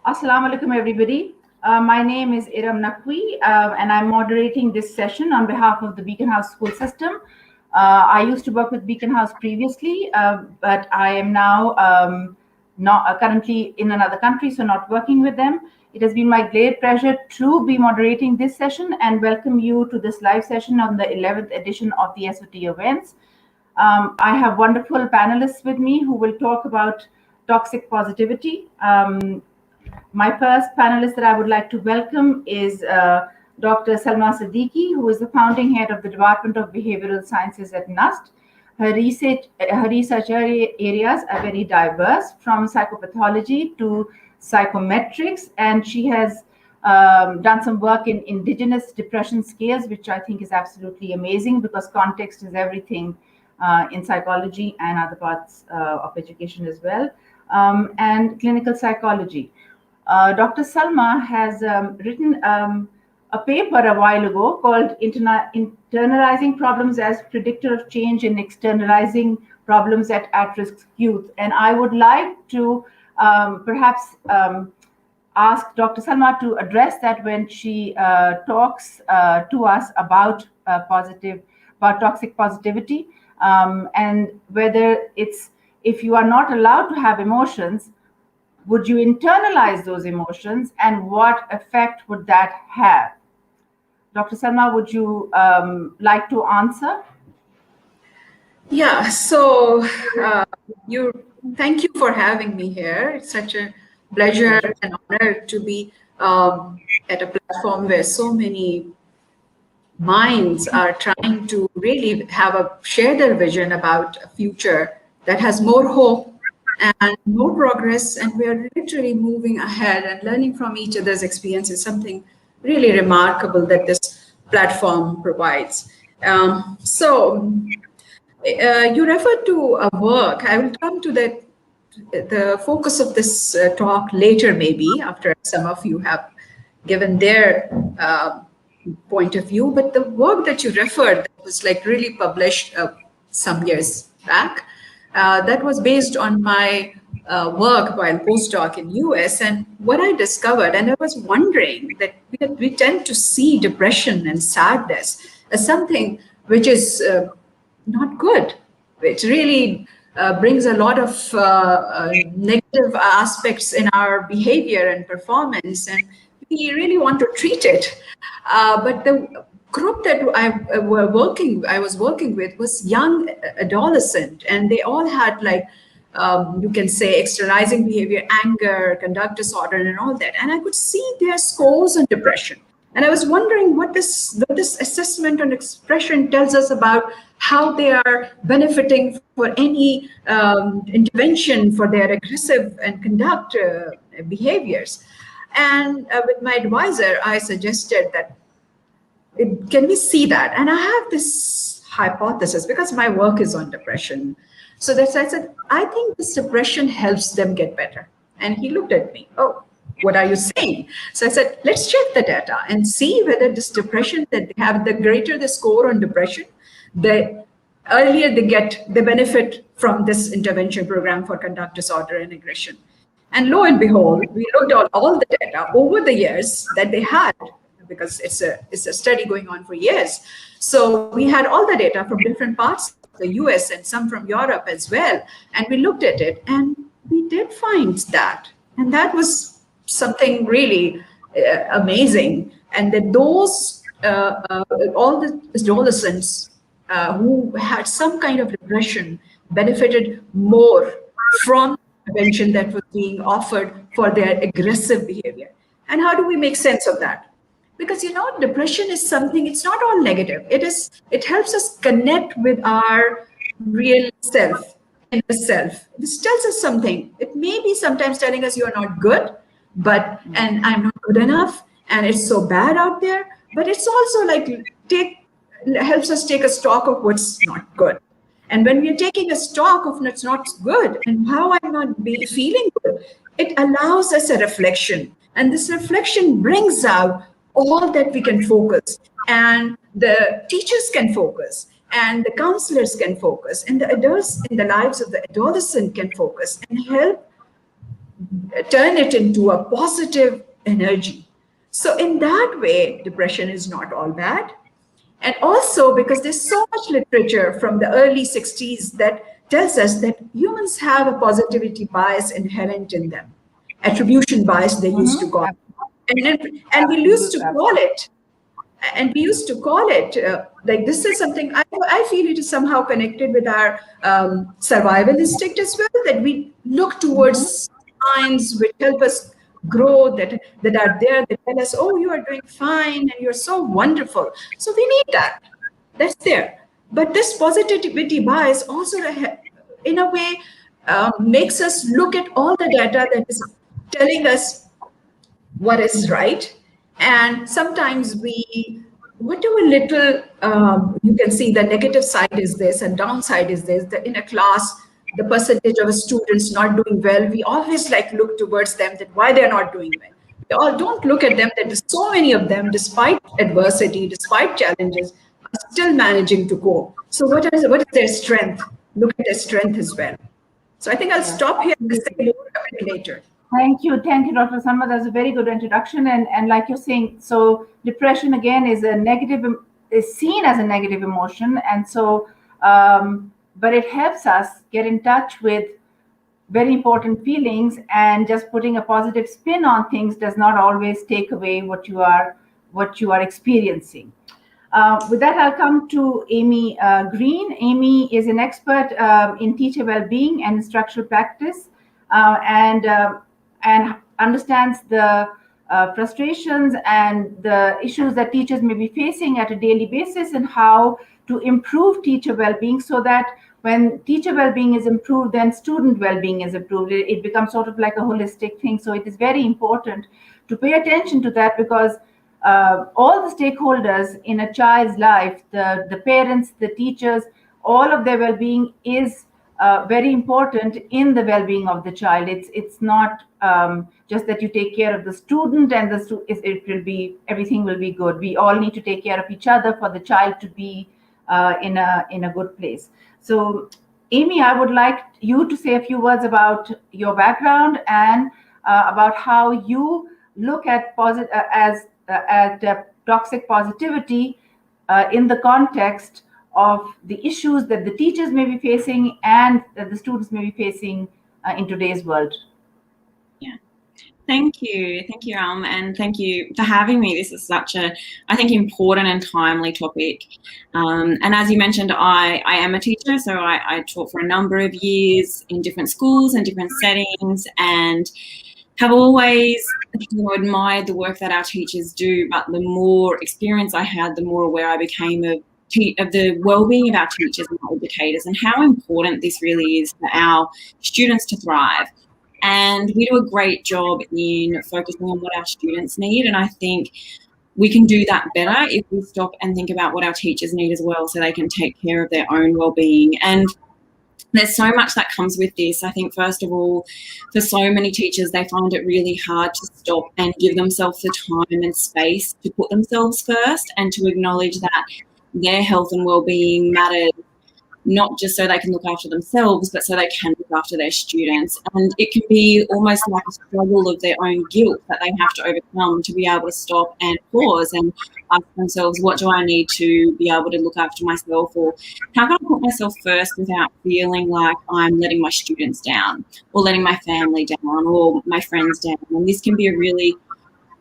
Assalamu alaikum, everybody. My name is Iram Naqvi, and I'm moderating this session on behalf of the Beacon House school system. I used to work with Beacon House previously, but I am now not currently in another country, so not working with them. It has been my great pleasure to be moderating this session and welcome you to this live session on the 11th edition of the SOT events. I have wonderful panelists with me who will talk about toxic positivity. My first panelist that I would like to welcome is Dr. Salma Siddiqui, who is the founding head of the Department of Behavioral Sciences at NUST. Her research areas are very diverse, from psychopathology to psychometrics, and she has done some work in indigenous depression scales, which I think is absolutely amazing because context is everything in psychology and other parts of education as well, and clinical psychology. Dr. Salma has written a paper a while ago called Internalizing Problems as Predictor of Change in Externalizing Problems at At-Risk Youth. And I would like to perhaps ask Dr. Salma to address that when she talks to us about toxic positivity, and whether if you are not allowed to have emotions, would you internalize those emotions, and what effect would that have? Dr. Salma, would you like to answer? Yeah, so thank you for having me here. It's such a pleasure and honor to be at a platform where so many minds are trying to really share their vision about a future that has more hope and more progress, and we are literally moving ahead and learning from each other's experience is something really remarkable that this platform provides. You referred to a work. I will come to the focus of this talk later, maybe after some of you have given their point of view. But the work that you referred was like really published some years back. That was based on my work while postdoc in US, and what I discovered, and I was wondering that we tend to see depression and sadness as something which is not good. It really brings a lot of negative aspects in our behavior and performance, and we really want to treat it. But the group that I was working with was young adolescent, and they all had like you can say externalizing behavior, anger, conduct disorder, and all that. And I could see their scores on depression. And I was wondering what this assessment on expression tells us about how they are benefiting for any intervention for their aggressive and conduct behaviors. And with my advisor, I suggested that can we see that? And I have this hypothesis because my work is on depression. So that's I said, I think this depression helps them get better. And he looked at me, oh, what are you saying? So I said, let's check the data and see whether this depression that they have, the greater the score on depression, the earlier they benefit from this intervention program for conduct disorder and aggression. And lo and behold, we looked at all the data over the years that they had, because it's a study going on for years. So we had all the data from different parts of the US and some from Europe as well. And we looked at it and we did find that. And that was something really amazing. And that those, all the adolescents who had some kind of depression benefited more from intervention that was being offered for their aggressive behavior. And how do we make sense of that? Because, depression is something, it's not all negative. It helps us connect with our real self, inner self. This tells us something. It may be sometimes telling us you're not good, and I'm not good enough, and it's so bad out there. But it's also like helps us take a stock of what's not good. And when we're taking a stock of what's not good and how I'm not feeling good, it allows us a reflection. And this reflection brings out all that we can focus, and the teachers can focus, and the counselors can focus, and the adults in the lives of the adolescent can focus and help turn it into a positive energy. So in that way, depression is not all bad. And also because there's so much literature from the early 60s that tells us that humans have a positivity bias inherent in them. Attribution bias, they used to call it. And we used to call it, like this is something I feel it is somehow connected with our survival instinct as well, that we look towards signs which help us grow, that are there, that tell us, oh, you are doing fine and you're so wonderful. So we need that. That's there. But this positivity bias also, in a way, makes us look at all the data that is telling us what is right. And sometimes whatever little, you can see the negative side is this and downside is this, that in a class, the percentage of students not doing well, we always like look towards them, that why they're not doing well. We all don't look at them, that there's so many of them, despite adversity, despite challenges, are still managing to go. So what is their strength? Look at their strength as well. So I think I'll stop here and say more a bit later. Thank you, Dr. Salma. That's a very good introduction. And like you're saying, so depression again is seen as a negative emotion, and so but it helps us get in touch with very important feelings, and just putting a positive spin on things does not always take away what you are experiencing. With that, I'll come to Amy Green. Amy is an expert in teacher well-being and instructional practice, and understands the frustrations and the issues that teachers may be facing at a daily basis, and how to improve teacher well-being, so that when teacher well-being is improved, then student well-being is improved. It becomes sort of like a holistic thing. So it is very important to pay attention to that, because all the stakeholders in a child's life, the parents, the teachers, all of their well-being is very important in the well-being of the child. It's not just that you take care of the student and everything will be good. We all need to take care of each other for the child to be in a good place. So, Amy, I would like you to say a few words about your background and about how you look at toxic positivity in the context of the issues that the teachers may be facing and that the students may be facing in today's world. Yeah. Thank you, Iram, and thank you for having me. This is such a, I think, important and timely topic. And as you mentioned, I am a teacher, so I taught for a number of years in different schools and different settings, and have always admired the work that our teachers do. But the more experience I had, the more aware I became of the well-being of our teachers and our educators, and how important this really is for our students to thrive. And we do a great job in focusing on what our students need. And I think we can do that better if we stop and think about what our teachers need as well, so they can take care of their own well-being. And there's so much that comes with this. I think, first of all, for so many teachers, they find it really hard to stop and give themselves the time and space to put themselves first, and to acknowledge that their health and well-being matters, not just so they can look after themselves, but so they can look after their students. And it can be almost like a struggle of their own guilt that they have to overcome to be able to stop and pause and ask themselves, what do I need to be able to look after myself, or how can I put myself first without feeling like I'm letting my students down, or letting my family down, or my friends down. And this can be a really,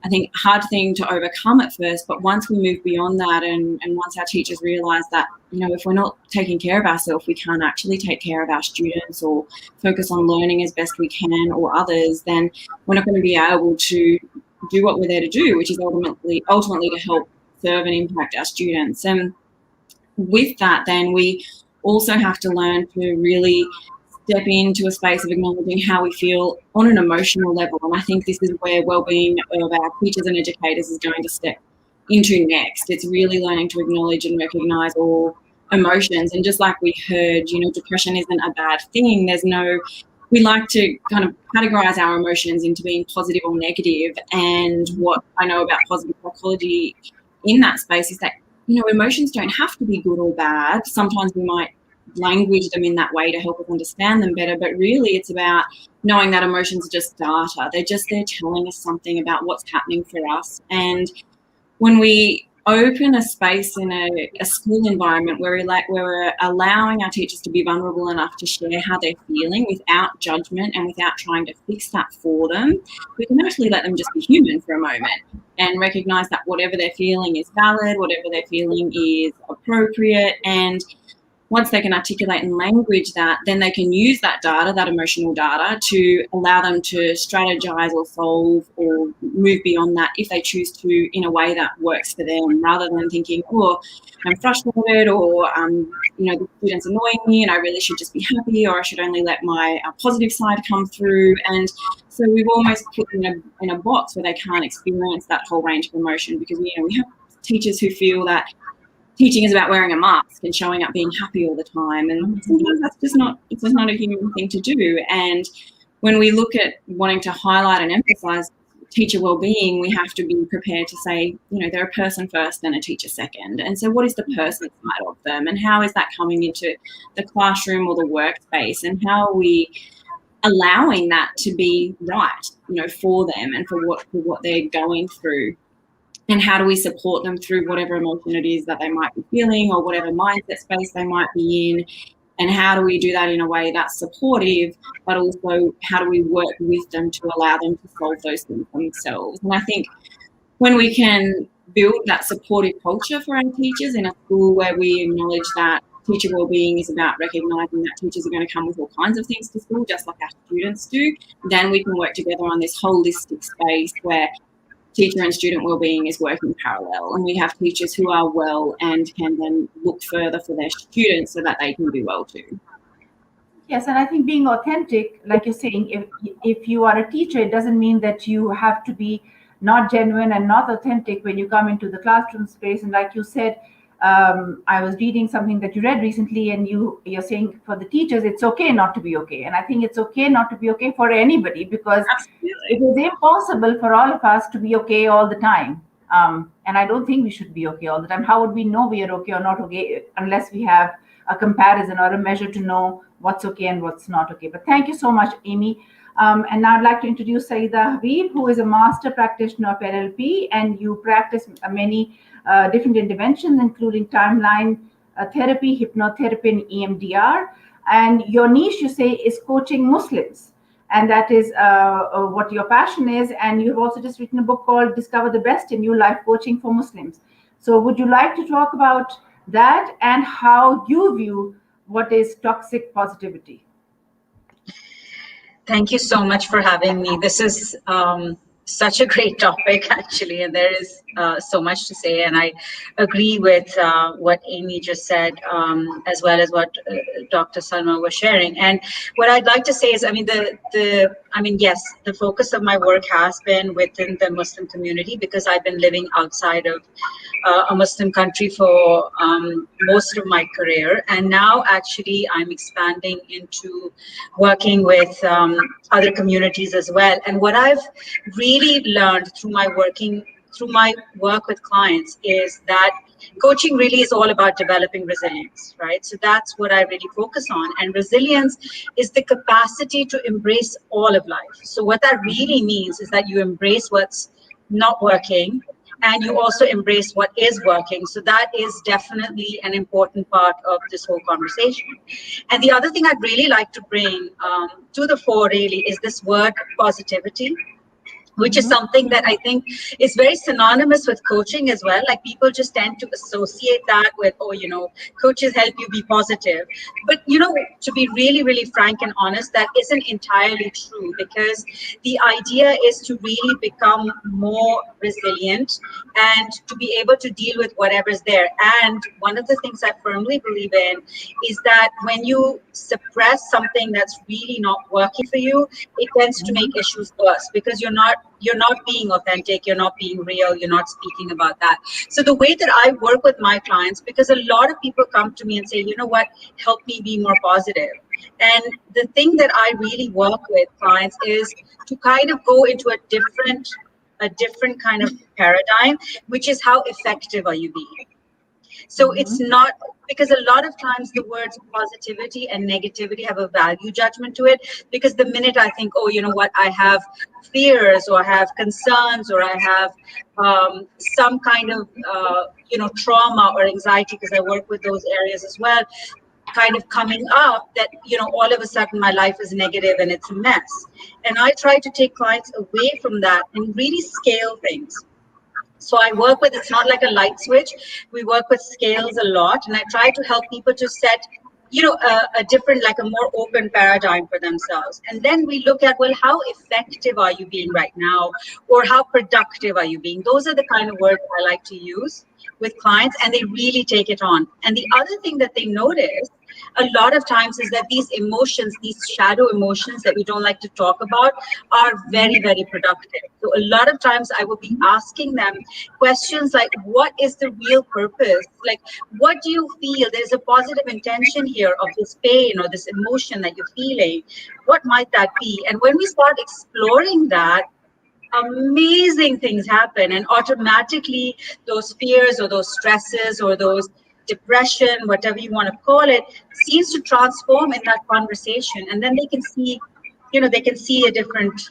I think, hard thing to overcome at first, but once we move beyond that, and once our teachers realise that, if we're not taking care of ourselves, we can't actually take care of our students or focus on learning as best we can, or others, then we're not going to be able to do what we're there to do, which is ultimately to help serve and impact our students. And with that, then we also have to learn to really step into a space of acknowledging how we feel on an emotional level. And I think this is where well-being of our teachers and educators is going to step into next. It's really learning to acknowledge and recognise all emotions. And just like we heard, depression isn't a bad thing. We like to kind of categorise our emotions into being positive or negative. And what I know about positive psychology in that space is that, emotions don't have to be good or bad. Sometimes we might language them in that way to help us understand them better, but really it's about knowing that emotions are just data. They're just there telling us something about what's happening for us. And when we open a space in a school environment where we're allowing our teachers to be vulnerable enough to share how they're feeling without judgment and without trying to fix that for them, we can actually let them just be human for a moment and recognize that whatever they're feeling is valid, whatever they're feeling is appropriate. And once they can articulate and language that, then they can use that data, that emotional data, to allow them to strategize or solve or move beyond that if they choose to, in a way that works for them, rather than thinking, oh, I'm frustrated, or the student's annoying me and I really should just be happy, or I should only let my positive side come through. And so we've almost put them in a box where they can't experience that whole range of emotion, because we have teachers who feel that teaching is about wearing a mask and showing up being happy all the time, and sometimes it's just not a human thing to do. And when we look at wanting to highlight and emphasize teacher well-being, we have to be prepared to say, they're a person first and a teacher second. And so what is the person side of them, and how is that coming into the classroom or the workspace, and how are we allowing that to be right, for them and for what they're going through? And how do we support them through whatever emotion it is that they might be feeling, or whatever mindset space they might be in? And how do we do that in a way that's supportive, but also how do we work with them to allow them to solve those things themselves? And I think when we can build that supportive culture for our teachers in a school where we acknowledge that teacher wellbeing is about recognizing that teachers are going to come with all kinds of things to school, just like our students do, then we can work together on this holistic space where teacher and student wellbeing is working parallel, and we have teachers who are well and can then look further for their students so that they can do well too. Yes, and I think being authentic, like you're saying, if you are a teacher, it doesn't mean that you have to be not genuine and not authentic when you come into the classroom space. And like you said, I was reading something that you read recently, and you're saying for the teachers, it's okay not to be okay. And I think it's okay not to be okay for anybody, because it is impossible for all of us to be okay all the time. And I don't think we should be okay all the time. How would we know we are okay or not okay unless we have a comparison or a measure to know what's okay and what's not okay? But thank you so much, Amy. And now I'd like to introduce Sayeda Habib, who is a master practitioner of NLP, and you practice many different interventions, including timeline therapy, hypnotherapy, and EMDR. And your niche, you say, is coaching Muslims. And that is what your passion is. And you've also just written a book called Discover the Best in You, Life Coaching for Muslims. So would you like to talk about that and how you view what is toxic positivity? Thank you so much for having me. This is such a great topic, actually, and there is so much to say. And I agree with what Amy just said, as well as what Dr. Salma was sharing. And what I'd like to say is, yes, the focus of my work has been within the Muslim community, because I've been living outside of a Muslim country for most of my career. And now actually I'm expanding into working with other communities as well. And what I've really learned through my work with clients is that coaching really is all about developing resilience, right? So that's what I really focus on. And resilience is the capacity to embrace all of life. So what that really means is that you embrace what's not working, and you also embrace what is working. So that is definitely an important part of this whole conversation. And the other thing I'd really like to bring to the fore really is this word positivity, which is something that I think is very synonymous with coaching as well. Like, people just tend to associate that with, coaches help you be positive. But, to be really, really frank and honest, that isn't entirely true, because the idea is to really become more resilient and to be able to deal with whatever's there. And one of the things I firmly believe in is that when you suppress something that's really not working for you, it tends to make issues worse, because you're not being authentic, you're not being real, you're not speaking about that. So the way that I work with my clients, because a lot of people come to me and say, you know what, help me be more positive. And the thing that I really work with clients is to kind of go into a different kind of paradigm, which is how effective are you being? So it's not, because a lot of times the words positivity and negativity have a value judgment to it, because the minute I think, oh, you know what, I have fears, or I have concerns, or I have some kind of trauma or anxiety, because I work with those areas as well, kind of coming up, that all of a sudden my life is negative and it's a mess. And I try to take clients away from that and really scale things. So I work with, it's not like a light switch, we work with scales a lot, and I try to help people to set a different, like a more open paradigm for themselves. And then we look at, well, how effective are you being right now, or how productive are you being? Those are the kind of words I like to use with clients, and they really take it on. And the other thing that they notice a lot of times is that these emotions, these shadow emotions that we don't like to talk about, are very, very productive. So a lot of times I will be asking them questions like, what is the real purpose? Like, what do you feel? There's a positive intention here of this pain or this emotion that you're feeling. What might that be? And when we start exploring that, amazing things happen, and automatically those fears or those stresses or those depression, whatever you want to call it, seems to transform in that conversation. And then they can see, a different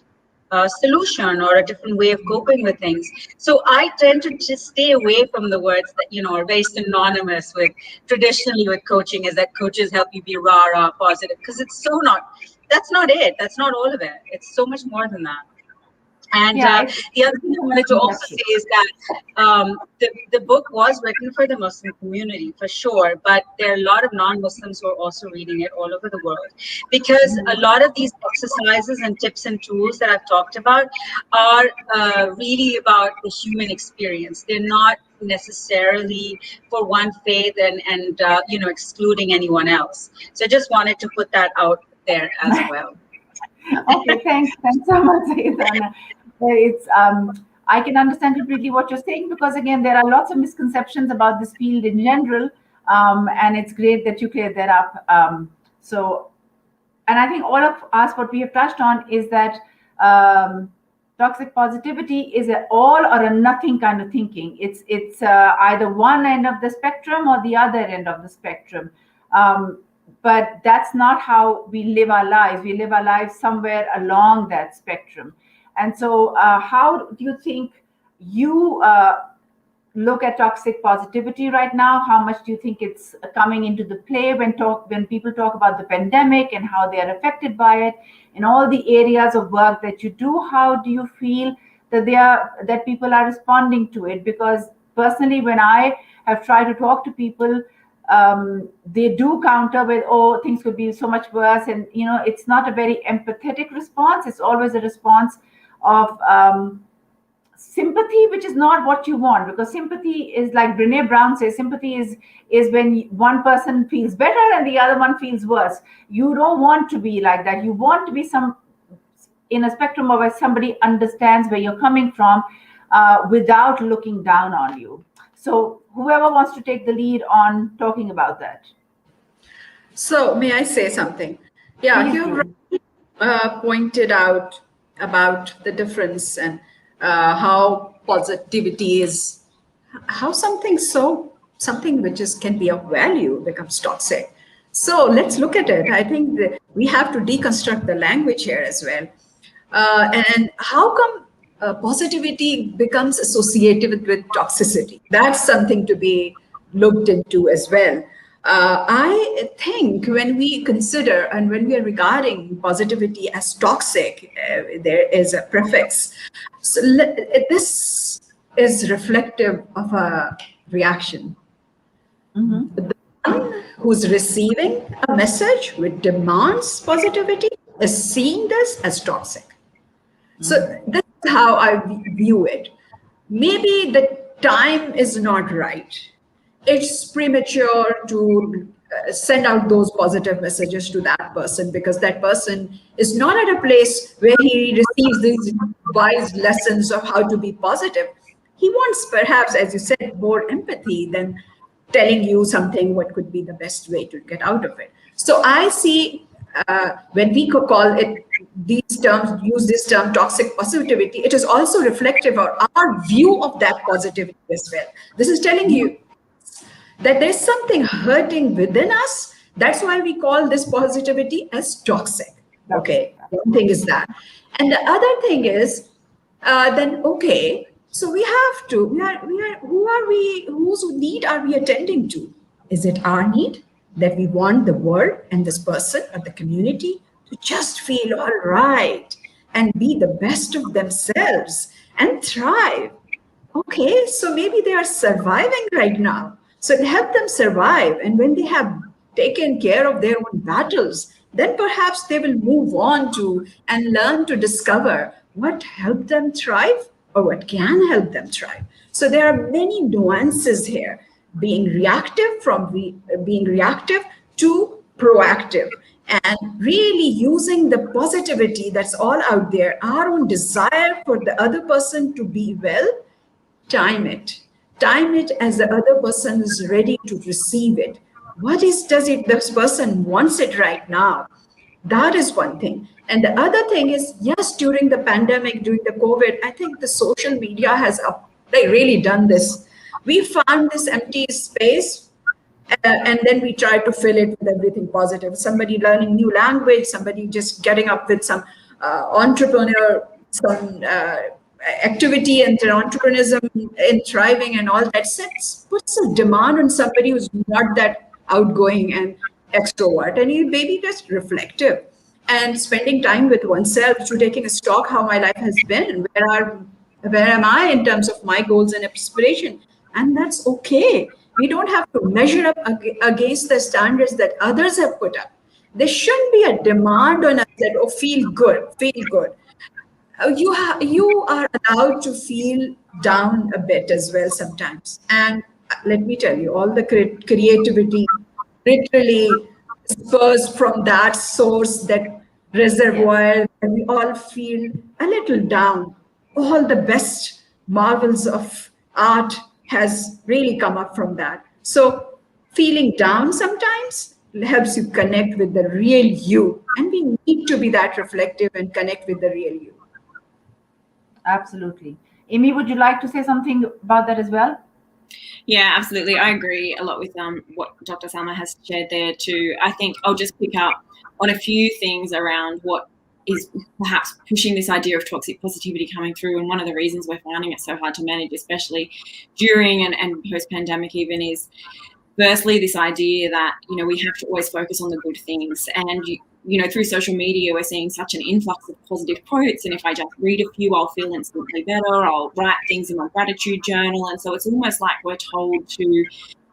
solution or a different way of coping with things. So I tend to just stay away from the words that, are very synonymous with traditionally with coaching, is that coaches help you be rah, positive, because it's so not, that's not it. That's not all of it. It's so much more than that. And the other thing I wanted to also say is that the book was written for the Muslim community, for sure, but there are a lot of non-Muslims who are also reading it all over the world, because a lot of these exercises and tips and tools that I've talked about are really about the human experience. They're not necessarily for one faith and excluding anyone else. So I just wanted to put that out there as well. Okay, thanks so much, Sayeda. It's I can understand completely what you're saying, because again, there are lots of misconceptions about this field in general, and it's great that you cleared that up. And I think all of us, what we have touched on is that toxic positivity is an all or a nothing kind of thinking. It's either one end of the spectrum or the other end of the spectrum. But that's not how we live our lives. We live our lives somewhere along that spectrum. And so how do you think you look at toxic positivity right now? How much do you think it's coming into the play when people talk about the pandemic and how they are affected by it in all the areas of work that you do? How do you feel that people are responding to it? Because personally, when I have tried to talk to people, they do counter with, oh, things could be so much worse. And, it's not a very empathetic response. It's always a response of sympathy, which is not what you want, because sympathy is, like Brene Brown says, sympathy is when one person feels better and the other one feels worse. You don't want to be like that. You want to be in a spectrum of where somebody understands where you're coming from without looking down on you. So whoever wants to take the lead on talking about that. So may I say something? Yeah, you pointed out about the difference and how positivity is, how something which can be of value becomes toxic. So let's look at it. I think that we have to deconstruct the language here as well. And how come positivity becomes associated with toxicity? That's something to be looked into as well. I think when we consider and when we are regarding positivity as toxic, there is a prefix. So this is reflective of a reaction. Mm-hmm. The one who's receiving a message which demands positivity is seeing this as toxic. Mm-hmm. So this is how I view it. Maybe the time is not right. It's premature to send out those positive messages to that person, because that person is not at a place where he receives these wise lessons of how to be positive. He wants, perhaps, as you said, more empathy than telling you something what could be the best way to get out of it. So I see when we call it use this term toxic positivity, it is also reflective of our view of that positivity as well. This is telling you, that there's something hurting within us. That's why we call this positivity as toxic. Okay, one thing is that. And the other thing is, then, okay, so we have to, whose need are we attending to? Is it our need that we want the world and this person or the community to just feel all right and be the best of themselves and thrive? Okay, so maybe they are surviving right now. So help them survive. And when they have taken care of their own battles, then perhaps they will move on to and learn to discover what helped them thrive or what can help them thrive. So there are many nuances here, being reactive being reactive to proactive, and really using the positivity that's all out there, our own desire for the other person to be well. Time it as the other person is ready to receive it. This person wants it right now? That is one thing. And the other thing is, yes, during the pandemic, during the COVID, I think the social media has really done this. We found this empty space, and then we try to fill it with everything positive. Somebody learning new language, somebody just getting up with some entrepreneur, some activity and entrepreneurism in thriving and all that puts a demand on somebody who's not that outgoing and extrovert, and you maybe just reflective and spending time with oneself to taking a stock how my life has been, where am I in terms of my goals and aspiration. And that's okay. We don't have to measure up against the standards that others have put up. There shouldn't be a demand on us that, oh, feel good. You are allowed to feel down a bit as well sometimes. And let me tell you, all the creativity literally spurs from that source, that reservoir, and we all feel a little down. All the best marvels of art has really come up from that. So feeling down sometimes helps you connect with the real you, and we need to be that reflective and connect with the real you. Absolutely. Amy, would you like to say something about that as well? Yeah, absolutely. I agree a lot with what Dr. Salma has shared there too. I think I'll just pick up on a few things around what is perhaps pushing this idea of toxic positivity coming through. And one of the reasons we're finding it so hard to manage, especially during and post-pandemic even, is firstly this idea that, we have to always focus on the good things. And, through social media, we're seeing such an influx of positive quotes. And if I just read a few, I'll feel instantly better. I'll write things in my gratitude journal. And so it's almost like we're told to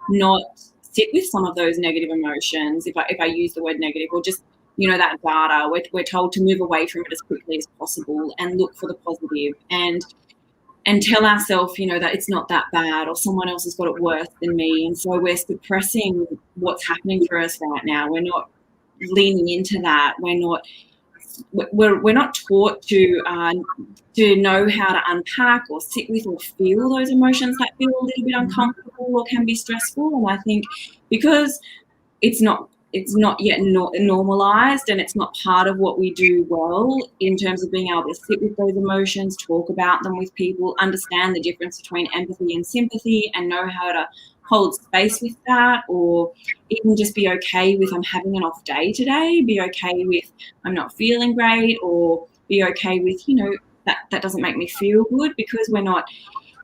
not sit with some of those negative emotions, if I use the word negative, or just, that data. We're told to move away from it as quickly as possible and look for the positive and tell ourselves, that it's not that bad, or someone else has got it worse than me. And so we're suppressing what's happening for us right now. We're not leaning into that. We're not taught to know how to unpack or sit with or feel those emotions that feel a little bit uncomfortable or can be stressful. And I think because it's not yet normalized, and it's not part of what we do well in terms of being able to sit with those emotions, talk about them with people, understand the difference between empathy and sympathy, and know how to hold space with that, or even just be okay with I'm having an off day today, be okay with I'm not feeling great, or be okay with, that doesn't make me feel good, because we're not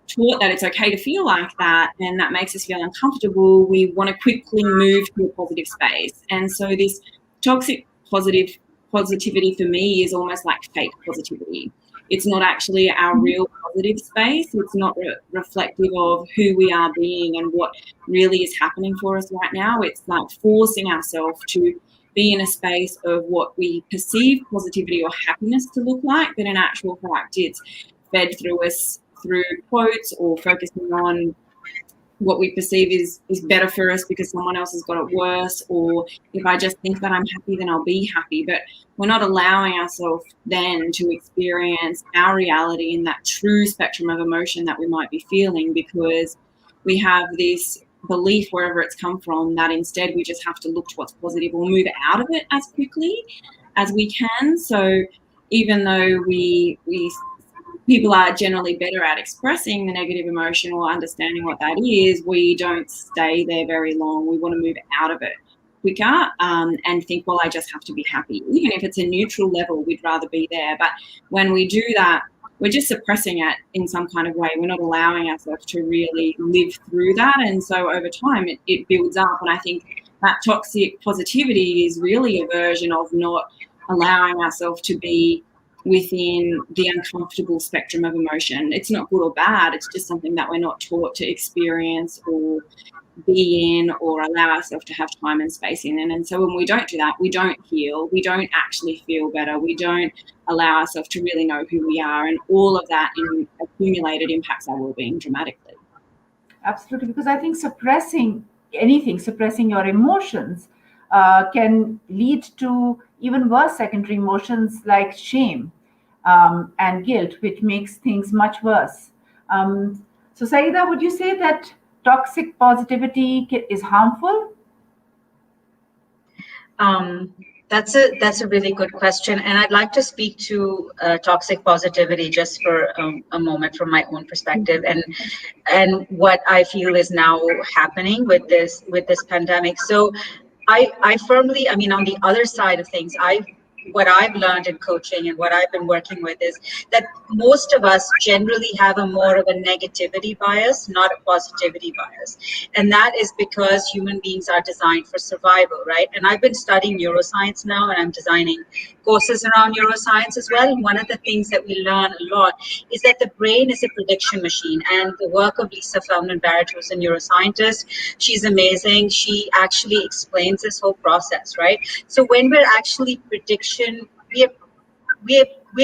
taught that it's okay to feel like that, and that makes us feel uncomfortable. We want to quickly move to a positive space. And so this toxic positivity for me is almost like fake positivity. It's not actually our real positive space. It's not reflective of who we are being and what really is happening for us right now. It's like forcing ourselves to be in a space of what we perceive positivity or happiness to look like, but in actual fact, it's fed through us through quotes or focusing on what we perceive is better for us because someone else has got it worse, or if I just think that I'm happy, then I'll be happy. But we're not allowing ourselves then to experience our reality in that true spectrum of emotion that we might be feeling, because we have this belief, wherever it's come from, that instead we just have to look to what's positive or move out of it as quickly as we can. So even though we people are generally better at expressing the negative emotion or understanding what that is, we don't stay there very long. We want to move out of it quicker and think, well, I just have to be happy. Even if it's a neutral level, we'd rather be there. But when we do that, we're just suppressing it in some kind of way. We're not allowing ourselves to really live through that. And so over time, it builds up. And I think that toxic positivity is really a version of not allowing ourselves to be within the uncomfortable spectrum of emotion. It's not good or bad. It's just something that we're not taught to experience or be in or allow ourselves to have time and space in. And so when we don't do that, we don't heal. We don't actually feel better. We don't allow ourselves to really know who we are. And all of that accumulated impacts our well-being dramatically. Absolutely, because I think suppressing anything, suppressing your emotions can lead to even worse secondary emotions like shame and guilt, which makes things much worse. So Sayeda, would you say that toxic positivity is harmful? That's a really good question, and I'd like to speak to toxic positivity just for a moment from my own perspective, and what I feel is now happening with this pandemic. So, I firmly, I mean, on the other side of things, what I've learned in coaching and what I've been working with is that most of us generally have a more of a negativity bias, not a positivity bias. And that is because human beings are designed for survival, right? And I've been studying neuroscience now, and I'm designing courses around neuroscience as well. And one of the things that we learn a lot is that the brain is a prediction machine. And the work of Lisa Feldman-Barrett, who's a neuroscientist, she's amazing. She actually explains this whole process, right? So when we're actually we're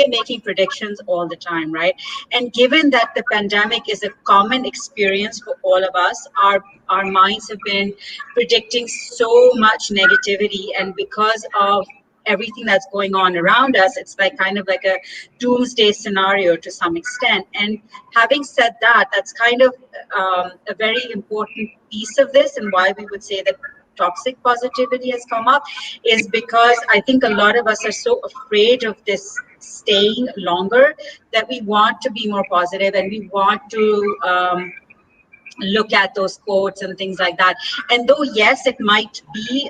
making predictions all the time, right? And given that the pandemic is a common experience for all of us, our minds have been predicting so much negativity, and because of everything that's going on around us, it's like kind of like a doomsday scenario to some extent. And having said that, that's kind of a very important piece of this, and why we would say that toxic positivity has come up is because I think a lot of us are so afraid of this staying longer that we want to be more positive, and we want to look at those quotes and things like that. And though, yes, it might be,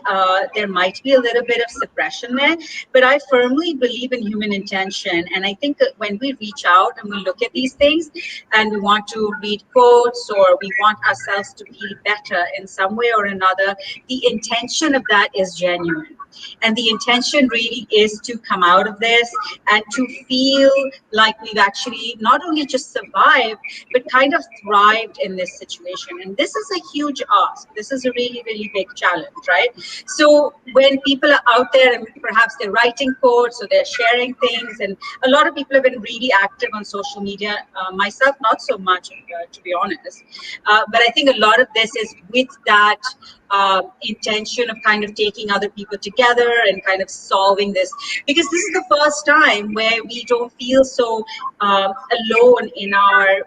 there might be a little bit of suppression there, but I firmly believe in human intention. And I think that when we reach out and we look at these things and we want to read quotes, or we want ourselves to feel better in some way or another, the intention of that is genuine. And the intention really is to come out of this and to feel like we've actually not only just survived, but kind of thrived in this situation. And this is a huge ask. This is a really, really big challenge, right? So when people are out there and perhaps they're writing quotes or they're sharing things, and a lot of people have been really active on social media, myself, not so much, to be honest. But I think a lot of this is with that intention of kind of taking other people together and kind of solving this, because this is the first time where we don't feel so alone in our,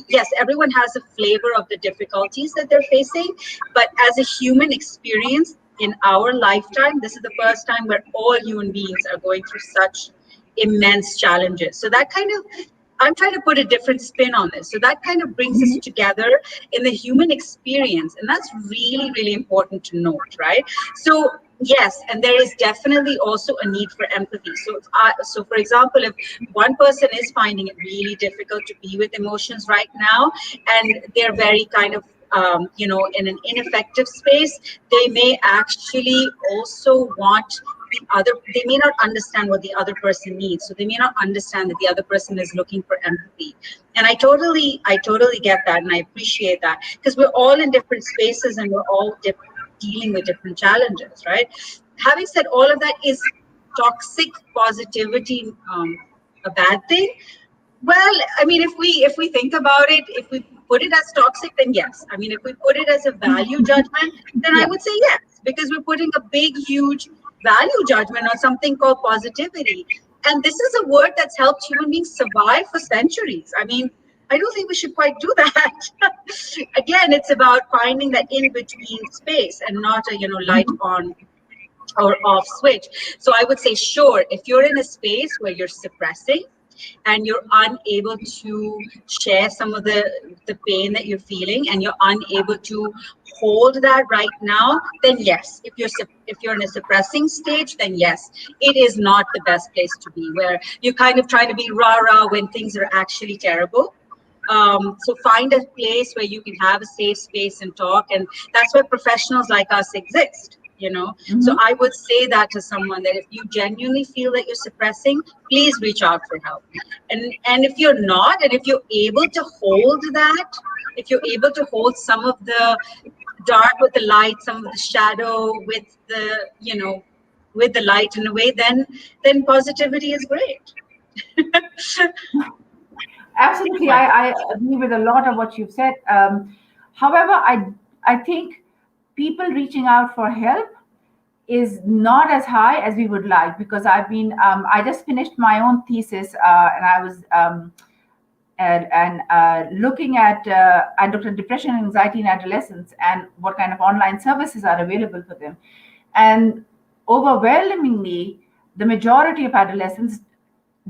yes, everyone has a flavor of the difficulties that they're facing, but as a human experience in our lifetime, this is the first time where all human beings are going through such immense challenges. So that kind of, I'm trying to put a different spin on this. So that kind of brings us together in the human experience. And that's really, really important to note, right? So yes, and there is definitely also a need for empathy. So for example, if one person is finding it really difficult to be with emotions right now, and they're very kind of in an ineffective space, they may actually also want they may not understand what the other person needs. So they may not understand that the other person is looking for empathy. And I totally get that, and I appreciate that, because we're all in different spaces and we're all dealing with different challenges, right? Having said all of that, is toxic positivity a bad thing? Well, I mean, if we think about it, if we put it as toxic, then yes. I mean, if we put it as a value judgment, then I would say yes, because we're putting a big, huge value judgment on something called positivity. And this is a word that's helped human beings survive for centuries. I mean, I don't think we should quite do that. Again, it's about finding that in-between space and not a, light on or off switch. So I would say, sure, if you're in a space where you're suppressing, and you're unable to share some of the pain that you're feeling, and you're unable to hold that right now, then yes. If you're in a suppressing stage, then yes, it is not the best place to be, where you kind of try to be rah-rah when things are actually terrible. So find a place where you can have a safe space and talk, and that's where professionals like us exist. So I would say that to someone, that if you genuinely feel that you're suppressing, please reach out for help. And if you're not, and if you're able to hold that, if you're able to hold some of the dark with the light, some of the shadow with the with the light in a way, then positivity is great. Absolutely, I agree with a lot of what you've said. However, I think people reaching out for help is not as high as we would like, because I just finished my own thesis, and I was looking at I looked at depression and anxiety in adolescents and what kind of online services are available for them. And overwhelmingly, the majority of adolescents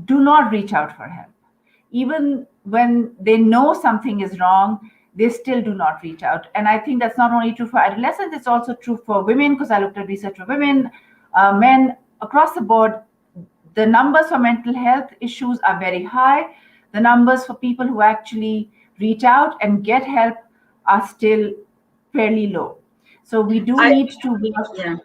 do not reach out for help. Even when they know something is wrong, they still do not reach out. And I think that's not only true for adolescents, it's also true for women, because I looked at research for women, men, across the board. The numbers for mental health issues are very high. The numbers for people who actually reach out and get help are still fairly low. So we do need to. Yeah.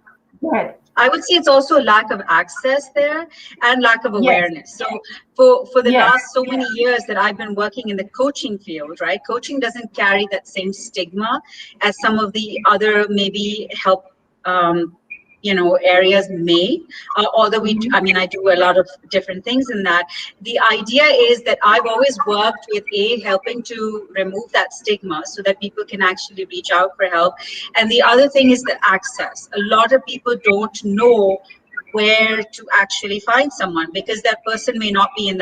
Go ahead. I would say it's also a lack of access there and lack of awareness. Yes. So for the last so many years that I've been working in the coaching field, right? Coaching doesn't carry that same stigma as some of the other maybe help areas may, although I do a lot of different things in that. The idea is that I've always worked with helping to remove that stigma so that people can actually reach out for help. And the other thing is the access. A lot of people don't know where to actually find someone, because that person may not be in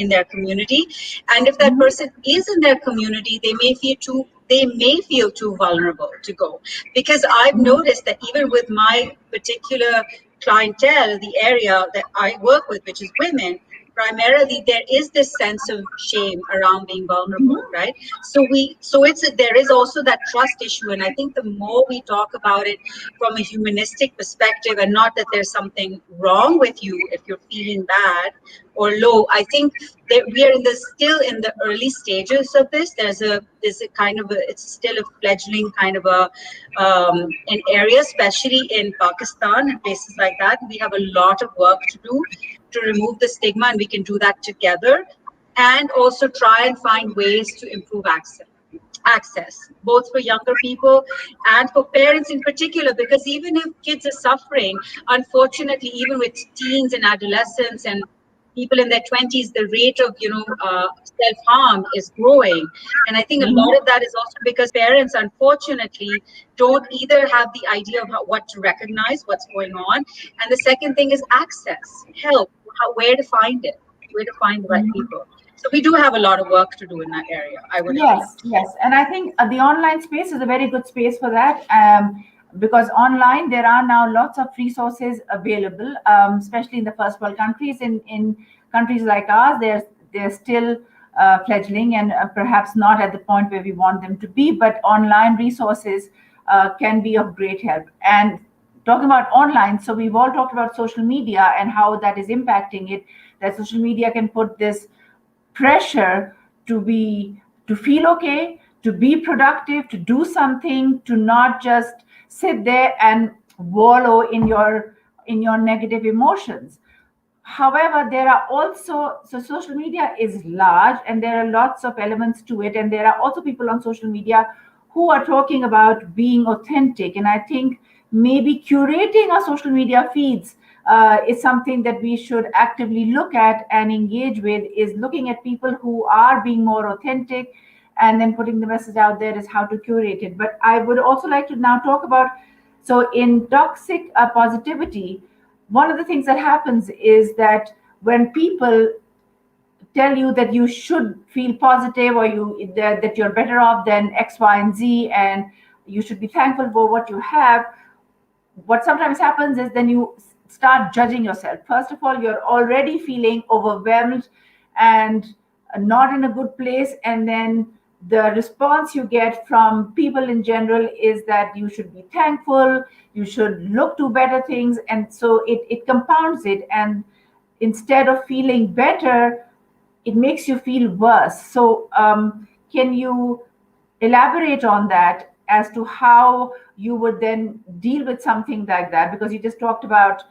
their community, and if that person is in their community, they may feel too vulnerable to go. Because I've noticed that even with my particular clientele, the area that I work with, which is women, primarily there is this sense of shame around being vulnerable, right? So there is also that trust issue, and I think the more we talk about it from a humanistic perspective, and not that there's something wrong with you if you're feeling bad or low, I think that we are still in the early stages of this. There's it's still a fledgling kind of an area, especially in Pakistan and places like that. We have a lot of work to do to remove the stigma, and we can do that together, and also try and find ways to improve access, both for younger people and for parents in particular, because even if kids are suffering, unfortunately, even with teens and adolescents and people in their 20s, the rate of self-harm is growing. And I think a lot of that is also because parents, unfortunately, don't either have the idea of what to recognize, what's going on. And the second thing is access, help, where to find it, where to find the right people. So we do have a lot of work to do in that area, I would agree. Yes. And I think the online space is a very good space for that. Because online there are now lots of resources available, especially in the first world countries. In countries like ours, they're still fledgling and perhaps not at the point where we want them to be, but online resources can be of great help. And talking about online, so we've all talked about social media and how that is impacting it, that social media can put this pressure to feel okay, to be productive, to do something, to not just sit there and wallow in your negative emotions. However, there are also, so social media is large and there are lots of elements to it, and there are also people on social media who are talking about being authentic. And I think maybe curating our social media feeds is something that we should actively look at and engage with, is looking at people who are being more authentic and then putting the message out there is how to curate it. But I would also like to now talk about, so in toxic positivity, one of the things that happens is that when people tell you that you should feel positive, or that you're better off than X, Y, and Z, and you should be thankful for what you have, what sometimes happens is then you start judging yourself. First of all, you're already feeling overwhelmed and not in a good place, and then the response you get from people in general is that you should be thankful, you should look to better things, and so it compounds it, and instead of feeling better, it makes you feel worse. So can you elaborate on that as to how you would then deal with something like that? Because you just talked about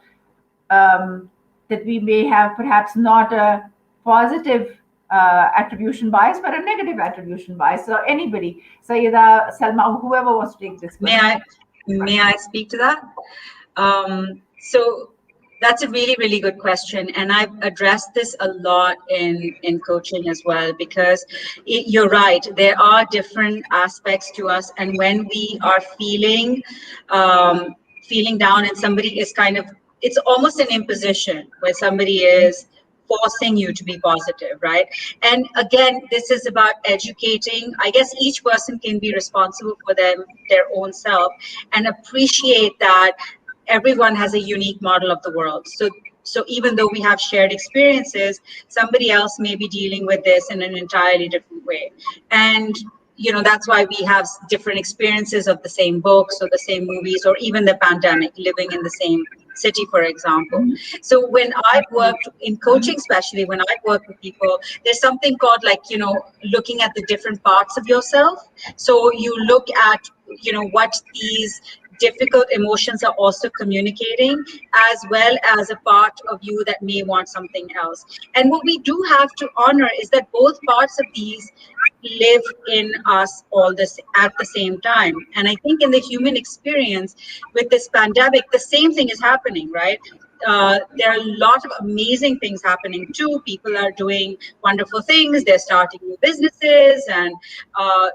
that we may have perhaps not a positive attribution bias, but a negative attribution bias. So anybody, Sayeda, Salma, whoever wants to take this question. May I speak to that? So that's a really, really good question. And I've addressed this a lot in coaching as well, because you're right, there are different aspects to us. And when we are feeling down and somebody is it's almost an imposition where somebody is forcing you to be positive, right? And again, this is about educating. I guess each person can be responsible for their own self and appreciate that everyone has a unique model of the world. So even though we have shared experiences, somebody else may be dealing with this in an entirely different way. And that's why we have different experiences of the same books or the same movies, or even the pandemic, living in the same city, for example. So when I've worked in coaching, especially when I've worked with people, there's something called looking at the different parts of yourself. So you look at, what these difficult emotions are also communicating, as well as a part of you that may want something else. And what we do have to honor is that both parts of these live in us all this at the same time. And I think in the human experience with this pandemic, the same thing is happening, right? There are a lot of amazing things happening too. People are doing wonderful things. They're starting new businesses, and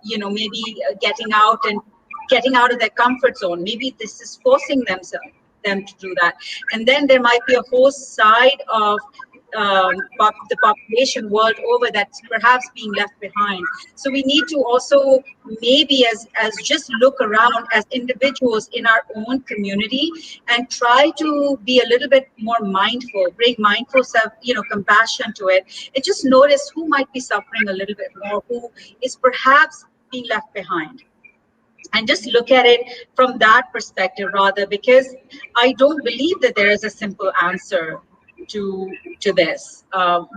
maybe getting out of their comfort zone. Maybe this is forcing them to do that. And then there might be a whole side of the population world over that's perhaps being left behind. So we need to also maybe as just look around as individuals in our own community and try to be a little bit more mindful, bring mindful self, compassion to it, and just notice who might be suffering a little bit more, who is perhaps being left behind. And just look at it from that perspective rather, because I don't believe that there is a simple answer to this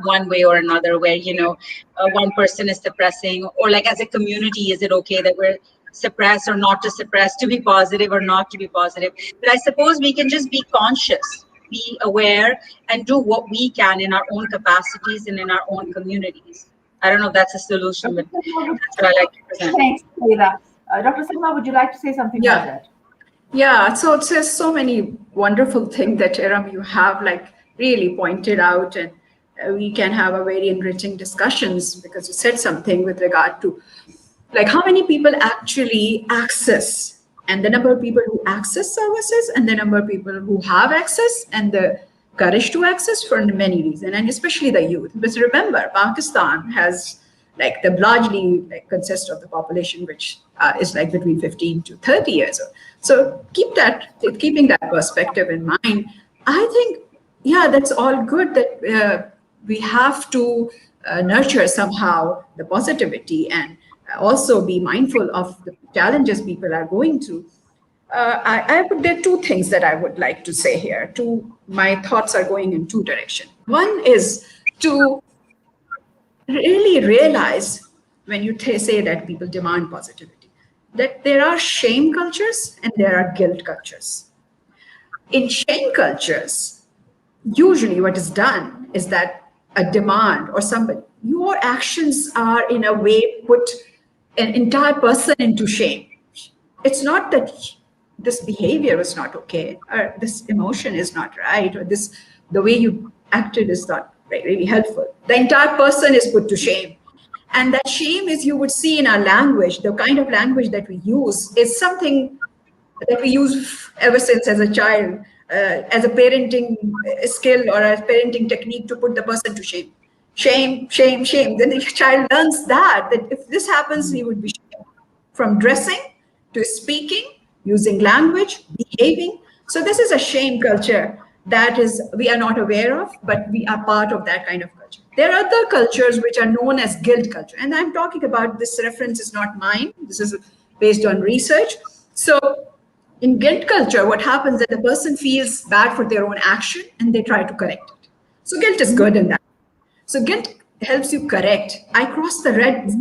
one way or another, where one person is suppressing, or like as a community, is it okay that we're suppressed or not to suppress, to be positive or not to be positive? But I suppose we can just be conscious, be aware, and do what we can in our own capacities and in our own communities. I don't know if that's a solution, but that's what I like to present. Thanks, Sayeda. Dr. Salma, would you like to say something about that? Yeah, so it says so many wonderful things that Iram, you have really pointed out, and we can have a very enriching discussions, because you said something with regard to how many people actually access, and the number of people who access services, and the number of people who have access and the courage to access for many reasons, and especially the youth. Because remember, Pakistan has largely consists of the population which is between 15 to 30 years old. So keeping that perspective in mind, I think, that's all good, that we have to nurture somehow the positivity and also be mindful of the challenges people are going through. There are two things that I would like to say here. My thoughts are going in two directions. One is to really realize, when you say that people demand positivity, that there are shame cultures and there are guilt cultures. In shame cultures, usually what is done is that a demand or somebody, your actions are in a way put an entire person into shame. It's not that this behavior is not okay, or this emotion is not right, or the way you acted is not really helpful. The entire person is put to shame. And that shame is, you would see in our language, the kind of language that we use is something that we use ever since as a child, as a parenting skill or a parenting technique to put the person to shame. Shame, shame, shame. Then the child learns that if this happens, he would be shamed. From dressing to speaking, using language, behaving. So this is a shame culture. that is we are not aware of, but we are part of that kind of culture. There are other cultures which are known as guilt culture. And I'm talking about, this reference is not mine. This is based on research. So in guilt culture, what happens is that the person feels bad for their own action and they try to correct it. So guilt is good in that. So guilt helps you correct. I crossed the red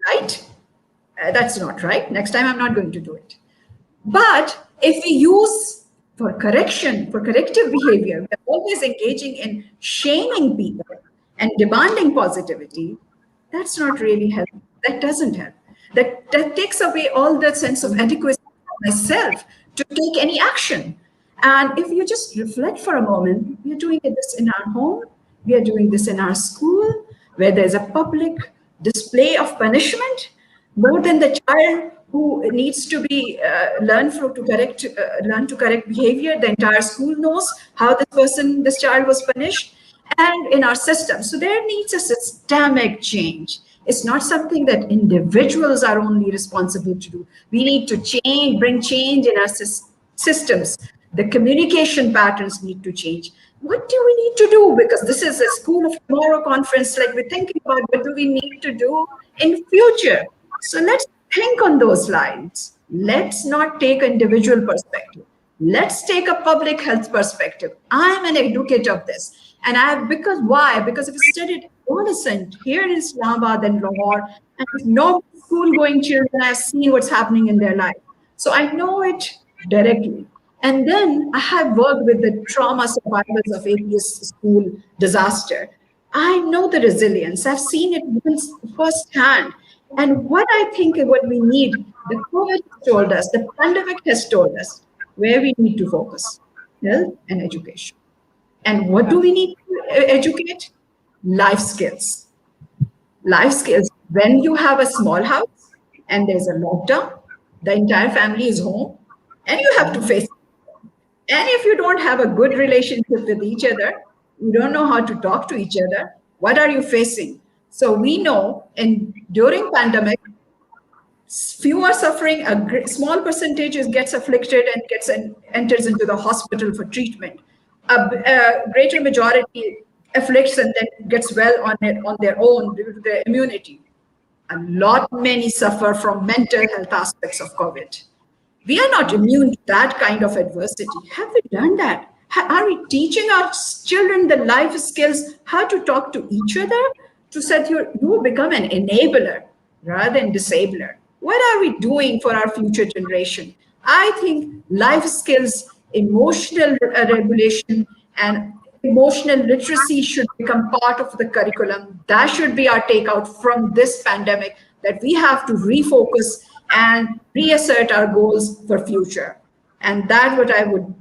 light. That's not right. Next time I'm not going to do it. But if we use for correction, for corrective behavior, we're always engaging in shaming people and demanding positivity, that's not really helpful. That doesn't help. That takes away all that sense of adequacy for myself to take any action. And if you just reflect for a moment, we are doing this in our home, we are doing this in our school, where there's a public display of punishment, more than the child who needs to be learn to correct behavior. The entire school knows how this child was punished, and in our system. So there needs a systemic change. It's not something that individuals are only responsible to do. We need to bring change in our systems. The communication patterns need to change. What do we need to do? Because this is a School of Tomorrow conference, like we're thinking about what do we need to do in future. So let's think on those lines. Let's not take an individual perspective. Let's take a public health perspective. I'm an advocate of this. And why? Because I've studied adolescent here in Islamabad and Lahore, and with no school-going children, I've seen what's happening in their life. So I know it directly. And then I have worked with the trauma survivors of APS school disaster. I know the resilience. I've seen it firsthand. And what I think what we need, the COVID told us, the pandemic has told us where we need to focus, health and education. And what do we need to educate? Life skills. Life skills. When you have a small house and there's a lockdown, the entire family is home, and you have to face it. And if you don't have a good relationship with each other, you don't know how to talk to each other, what are you facing? So we know during pandemic, few are suffering, a small percentage gets afflicted and enters into the hospital for treatment. A greater majority afflicts and then gets well on their own due to their immunity. Many suffer from mental health aspects of COVID. We are not immune to that kind of adversity. Have we done that? Are we teaching our children the life skills, how to talk to each other, to set you become an enabler rather than disabler? What are we doing for our future generation? I think life skills, emotional regulation, and emotional literacy should become part of the curriculum. That should be our takeout from this pandemic, that we have to refocus and reassert our goals for future. And that's what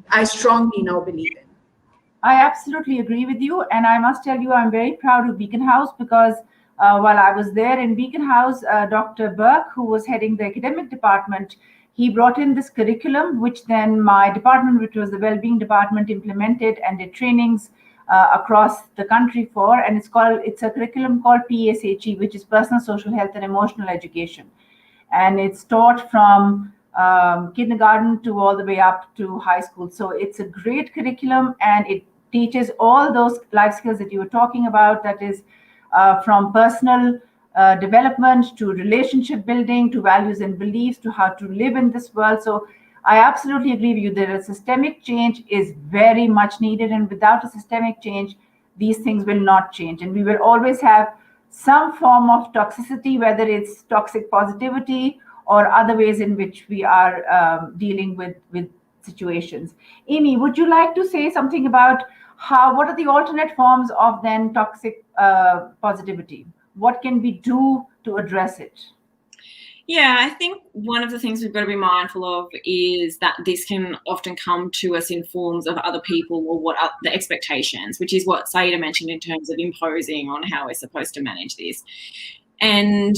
I strongly now believe in. I absolutely agree with you. And I must tell you, I'm very proud of Beacon House because while I was there in Beacon House, Dr. Burke, who was heading the academic department, he brought in this curriculum, which then my department, which was the Wellbeing Department, implemented and did trainings across the country for. And it's a curriculum called PSHE, which is Personal, Social, Health and Emotional Education. And it's taught from kindergarten to all the way up to high school. So it's a great curriculum, and it teaches all those life skills that you were talking about. That is from personal development to relationship building to values and beliefs to how to live in this world. So I absolutely agree with you that a systemic change is very much needed, and without a systemic change, these things will not change, and we will always have some form of toxicity, whether it's toxic positivity or other ways in which we are dealing with situations. Amy, would you like to say something about what are the alternate forms of then toxic positivity? What can we do to address it? Yeah, I think one of the things we've got to be mindful of is that this can often come to us in forms of other people or what are the expectations, which is what Sayeda mentioned in terms of imposing on how we're supposed to manage this. And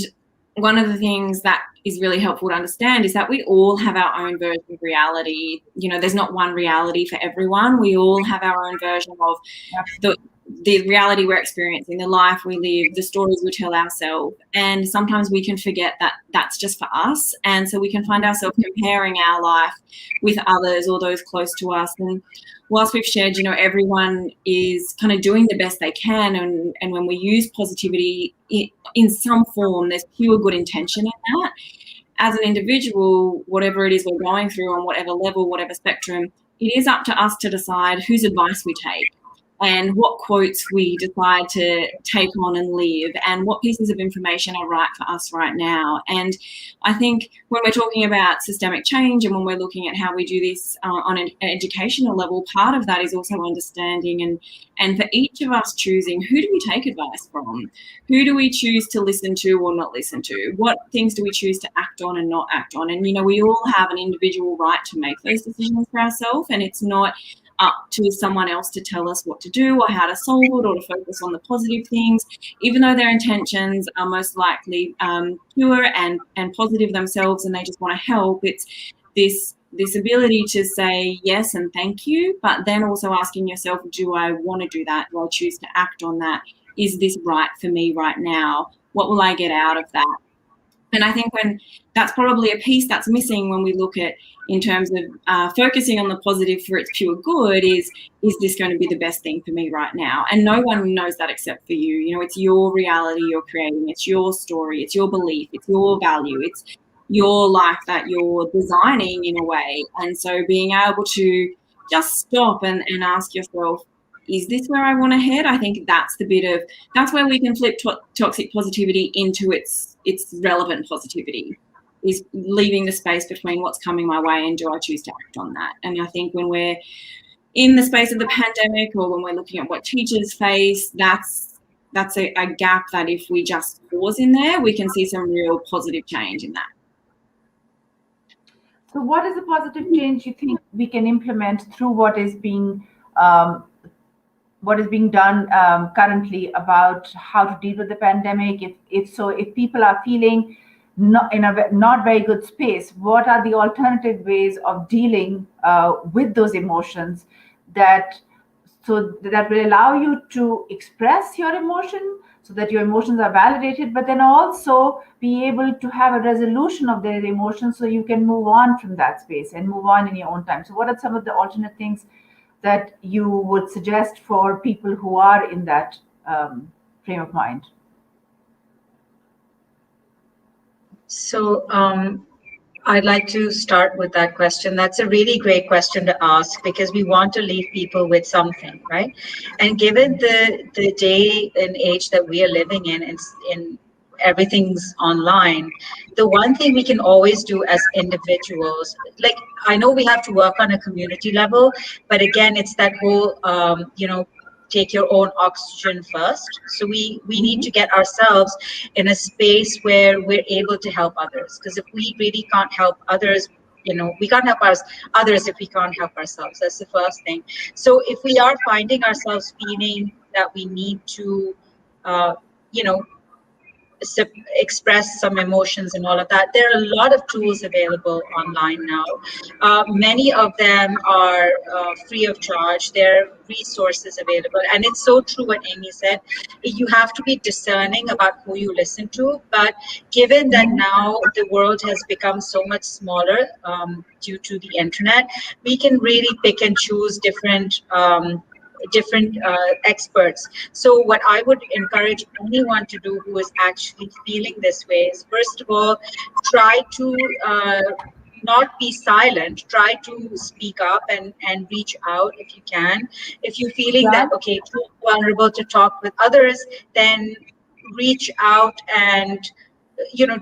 one of the things that is really helpful to understand is that we all have our own version of reality. You know, there's not one reality for everyone. We all have our own version of the reality we're experiencing, the life we live, the stories we tell ourselves. And sometimes we can forget that that's just for us. And so we can find ourselves comparing our life with others or those close to us. And whilst we've shared, everyone is kind of doing the best they can. And when we use positivity in some form, there's pure good intention in that. As an individual, whatever it is we're going through on whatever level, whatever spectrum, it is up to us to decide whose advice we take and what quotes we decide to take on and live and what pieces of information are right for us right now. And I think when we're talking about systemic change and when we're looking at how we do this on an educational level, part of that is also understanding and for each of us choosing who do we take advice from? Who do we choose to listen to or not listen to? What things do we choose to act on and not act on? And, we all have an individual right to make those decisions for ourselves, and it's not up to someone else to tell us what to do or how to solve it or to focus on the positive things, even though their intentions are most likely pure and positive themselves and they just want to help. It's this ability to say yes and thank you, but then also asking yourself, do I want to do that? Do I choose to act on that? Is this right for me right now? What will I get out of that? And I think when that's probably a piece that's missing when we look at in terms of focusing on the positive for its pure good is this going to be the best thing for me right now? And no one knows that except for you. It's your reality you're creating. It's your story. It's your belief. It's your value. It's your life that you're designing in a way. And so being able to just stop and ask yourself, is this where I want to head? I think that's that's where we can flip toxic positivity into its relevant positivity, is leaving the space between what's coming my way and do I choose to act on that. And I think when we're in the space of the pandemic or when we're looking at what teachers face, that's a gap that if we just pause in there, we can see some real positive change in that. So what is the positive change you think we can implement through what is being done currently about how to deal with the pandemic? If people are feeling not in a not very good space, what are the alternative ways of dealing with those emotions that will allow you to express your emotion so that your emotions are validated, but then also be able to have a resolution of their emotions so you can move on from that space and move on in your own time? So what are some of the alternate things that you would suggest for people who are in that frame of mind? So I'd like to start with that question. That's a really great question to ask because we want to leave people with something, right? And given the day and age that we are living in everything's online, the one thing we can always do as individuals, like I know we have to work on a community level, but again, it's that whole, take your own oxygen first. So we need to get ourselves in a space where we're able to help others. Because if we really can't help others, we can't help others if we can't help ourselves. That's the first thing. So if we are finding ourselves feeling that we need to, express some emotions and all of that, there are a lot of tools available online now. Many of them are free of charge. There are resources available, and it's so true what Amy said. You have to be discerning about who you listen to, but given that now the world has become so much smaller due to the internet, we can really pick and choose different experts. So what I would encourage anyone to do who is actually feeling this way is, first of all, try to not be silent. Try to speak up and reach out if you can. If you're feeling that, okay, too vulnerable to talk with others, then reach out and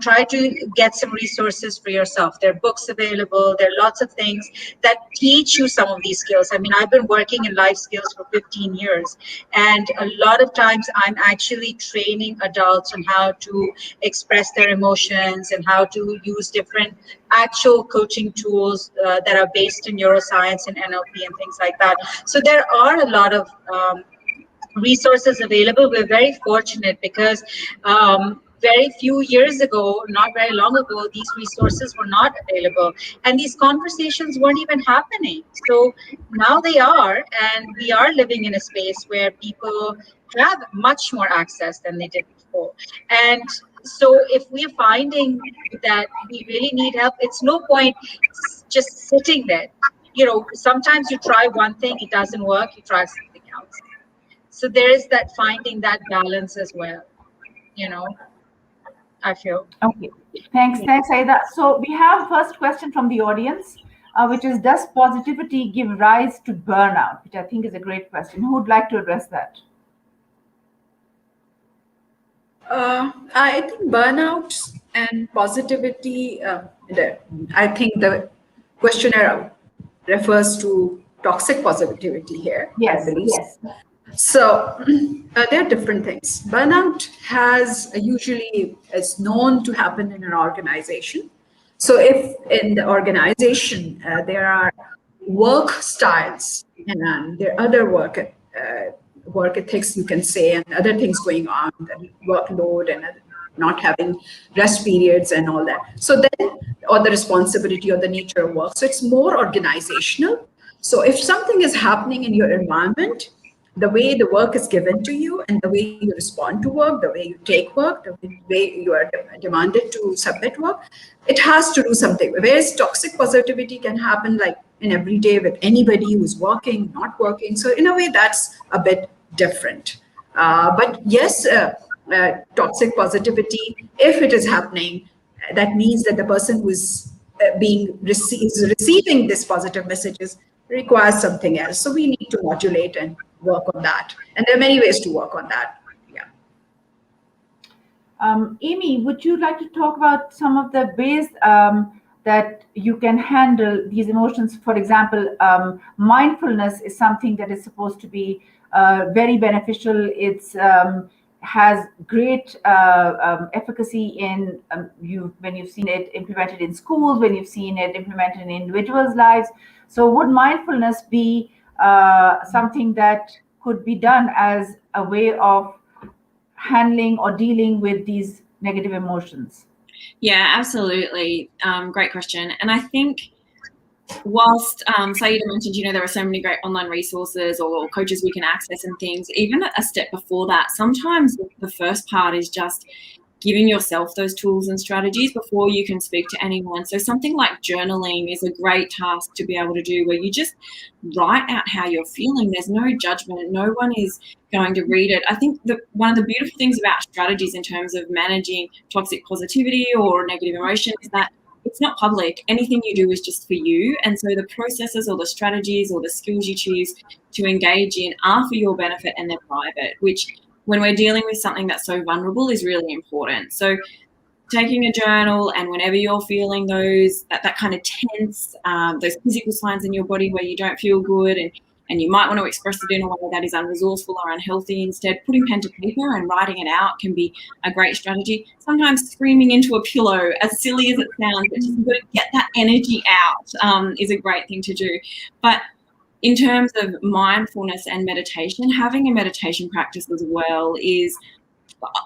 try to get some resources for yourself. There are books available. There are lots of things that teach you some of these skills. I mean, I've been working in life skills for 15 years, and a lot of times I'm actually training adults on how to express their emotions and how to use different actual coaching tools that are based in neuroscience and NLP and things like that. So there are a lot of resources available. We're very fortunate because very few years ago, not very long ago, these resources were not available, and these conversations weren't even happening. So now they are, and we are living in a space where people have much more access than they did before. And so if we're finding that we really need help, it's no point just sitting there. You know, sometimes you try one thing, it doesn't work, you try something else. So there is that finding that balance as well, you know, I feel. Okay, thanks, Sayeda. So we have first question from the audience, which is, does positivity give rise to burnout? Which I think is a great question. Who would like to address that? I think burnout and positivity, I think the questionnaire refers to toxic positivity here. Yes, I believe. yes. So there are different things. Burnout has usually is known to happen in an organization. So if in the organization there are work styles and there are other work ethics, you can say, and other things going on, the workload and not having rest periods and all that. So then, or the responsibility or the nature of work. So it's more organizational. So if something is happening in your environment, the way the work is given to you and the way you respond to work, the way you take work, the way you are demanded to submit work, it has to do something. Whereas toxic positivity can happen like in every day with anybody who's working, not working. So in a way, that's a bit different. But yes, toxic positivity, if it is happening, that means that the person who is receiving this positive messages requires something else. So we need to modulate and work on that. And there are many ways to work on that. Yeah. Amy, would you like to talk about some of the ways that you can handle these emotions? For example, mindfulness is something that is supposed to be very beneficial. It's has great efficacy in when you've seen it implemented in schools, when you've seen it implemented in individuals' lives. So would mindfulness be something that could be done as a way of handling or dealing with these negative emotions? Yeah, absolutely. Great question. And I think whilst Sayeda mentioned, there are so many great online resources or coaches we can access and things, even a step before that, sometimes the first part is just giving yourself those tools and strategies before you can speak to anyone. So something like journaling is a great task to be able to do, where you just write out how you're feeling. There's no judgment. No one is going to read it. I think that one of the beautiful things about strategies in terms of managing toxic positivity or negative emotion is that it's not public. Anything you do is just for you. And so the processes or the strategies or the skills you choose to engage in are for your benefit and they're private, which when we're dealing with something that's so vulnerable is really important. So taking a journal, and whenever you're feeling those, that kind of tense, those physical signs in your body where you don't feel good and you might want to express it in a way that is unresourceful or unhealthy, instead putting pen to paper and writing it out can be a great strategy. Sometimes screaming into a pillow, as silly as it sounds, but just got to get that energy out is a great thing to do. But in terms of mindfulness and meditation, having a meditation practice as well is,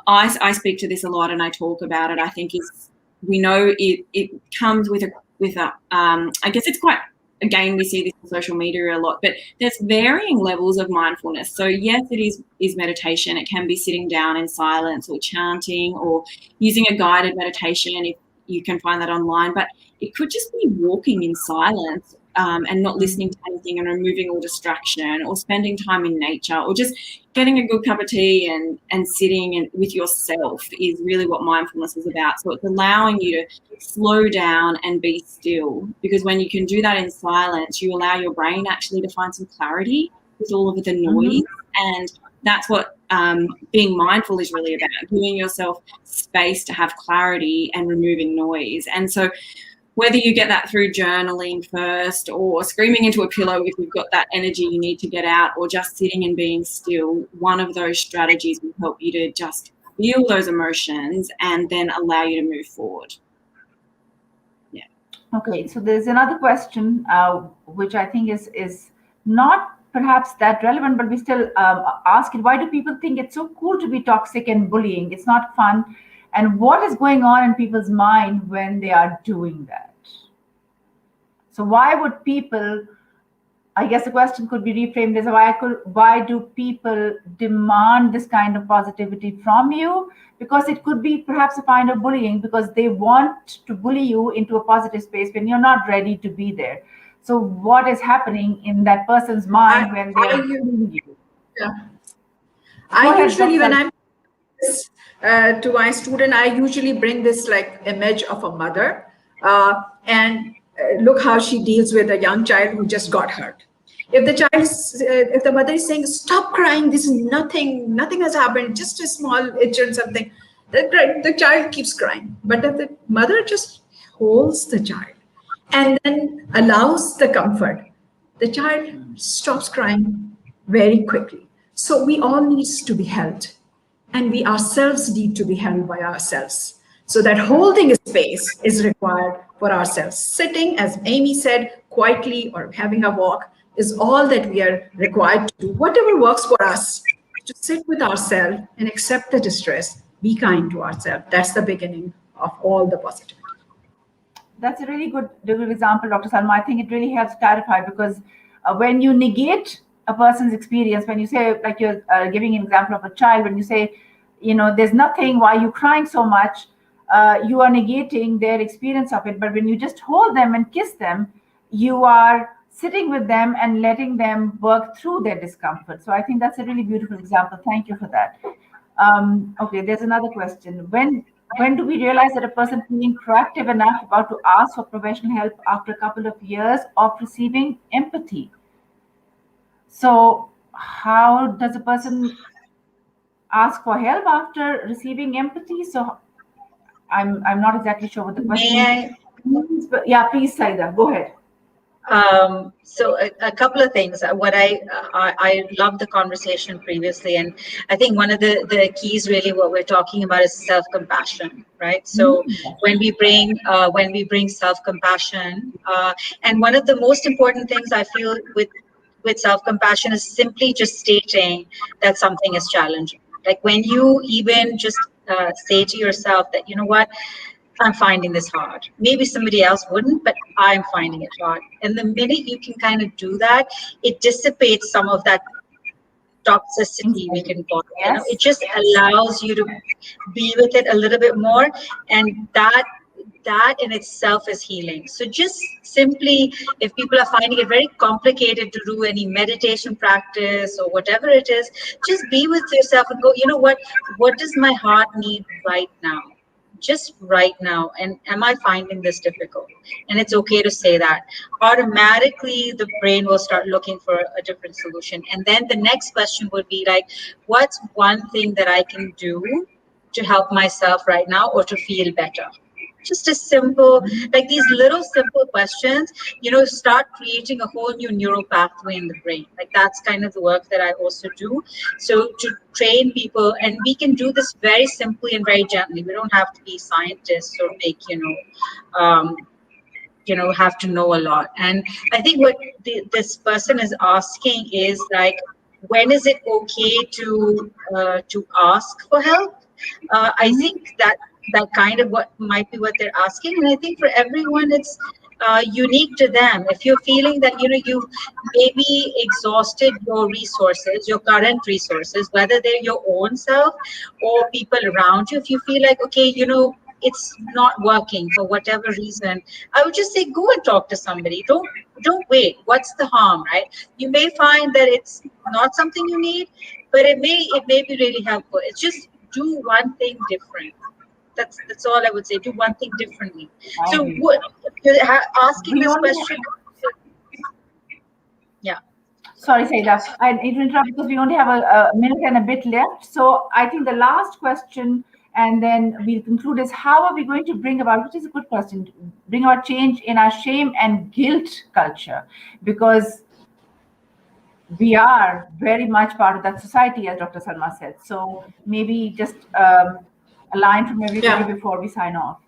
I speak to this a lot and I talk about it, I think is, we know it comes with a I guess it's quite, again, we see this on social media a lot, but there's varying levels of mindfulness. So yes, it is meditation. It can be sitting down in silence or chanting or using a guided meditation if you can find that online, but it could just be walking in silence and not listening to anything and removing all distraction, or spending time in nature, or just getting a good cup of tea and sitting with yourself is really what mindfulness is about. So it's allowing you to slow down and be still, because when you can do that in silence, you allow your brain actually to find some clarity with all of the noise. And that's what being mindful is really about, giving yourself space to have clarity and removing noise. And so whether you get that through journaling first, or screaming into a pillow if you've got that energy you need to get out, or just sitting and being still, one of those strategies will help you to just feel those emotions and then allow you to move forward. Yeah. Okay, so there's another question which I think is not perhaps that relevant, but we still ask it. Why do people think it's so cool to be toxic and bullying? It's not fun. and what is going on in people's mind when they are doing that. So why would people, I guess the question could be reframed as why do people demand this kind of positivity from you? Because it could be perhaps a kind of bullying, because they want to bully you into a positive space when you're not ready to be there. So what is happening in that person's mind when they are bullying you? Yeah. I usually, when I'm to my student, I usually bring this like image of a mother and look how she deals with a young child who just got hurt. If the child, if the mother is saying, "Stop crying, this is nothing has happened, just a small itch or something," the child keeps crying. But if the mother just holds the child and then allows the comfort, the child stops crying very quickly. So we all need to be held, and we ourselves need to be held by ourselves. So that holding space is required for ourselves. Sitting, as Amy said, quietly or having a walk is all that we are required to do. Whatever works for us, to sit with ourselves and accept the distress, be kind to ourselves. That's the beginning of all the positivity. That's a really good example, Dr. Salma. I think it really helps clarify, because when you negate a person's experience, when you say, like you're giving an example of a child, when you say, there's nothing, why are you crying so much? You are negating their experience of it. But when you just hold them and kiss them, you are sitting with them and letting them work through their discomfort. So I think that's a really beautiful example. Thank you for that. Okay, there's another question. When do we realize that a person feeling proactive enough about to ask for professional help after a couple of years of receiving empathy? So how does a person ask for help after receiving empathy? So I'm not exactly sure what the question is, but yeah, please, Sayeda, go ahead. So a couple of things. What I loved the conversation previously, and I think one of the keys, really, what we're talking about is self-compassion, right? So when we bring self-compassion, and one of the most important things I feel with self-compassion is simply just stating that something is challenging. Like when you even just say to yourself that, you know what, I'm finding this hard. Maybe somebody else wouldn't, but I'm finding it hard. And the minute you can kind of do that, it dissipates some of that toxicity, we can call it. Yes. It just allows you to be with it a little bit more, and that in itself is healing. So just simply, if people are finding it very complicated to do any meditation practice or whatever it is, just be with yourself and go, you know what does my heart need right now? Just right now, and am I finding this difficult? And it's okay to say that. Automatically the brain will start looking for a different solution, and then the next question would be like, what's one thing that I can do to help myself right now or to feel better? Just a simple, like these little simple questions, start creating a whole new neural pathway in the brain. Like that's kind of the work that I also do. So to train people, and we can do this very simply and very gently. We don't have to be scientists or make, have to know a lot. And I think what this person is asking is like, when is it okay to ask for help? I think that kind of what might be what they're asking, and I think for everyone it's unique to them. If you're feeling that you've maybe exhausted your resources, your current resources, whether they're your own self or people around you, if you feel like, okay, it's not working for whatever reason, I would just say go and talk to somebody. Don't wait. What's the harm, right? You may find that it's not something you need, but it may be really helpful. It's just do one thing different. That's all I would say. Do one thing differently. So what you're asking this question? Yeah. Sorry, Sayeda. I need to interrupt because we only have a minute and a bit left. So I think the last question, and then we'll conclude, is how are we going to bring about, which is a good question, bring about change in our shame and guilt culture? Because we are very much part of that society, as Dr. Salma said. So maybe just a line from everybody before we sign off.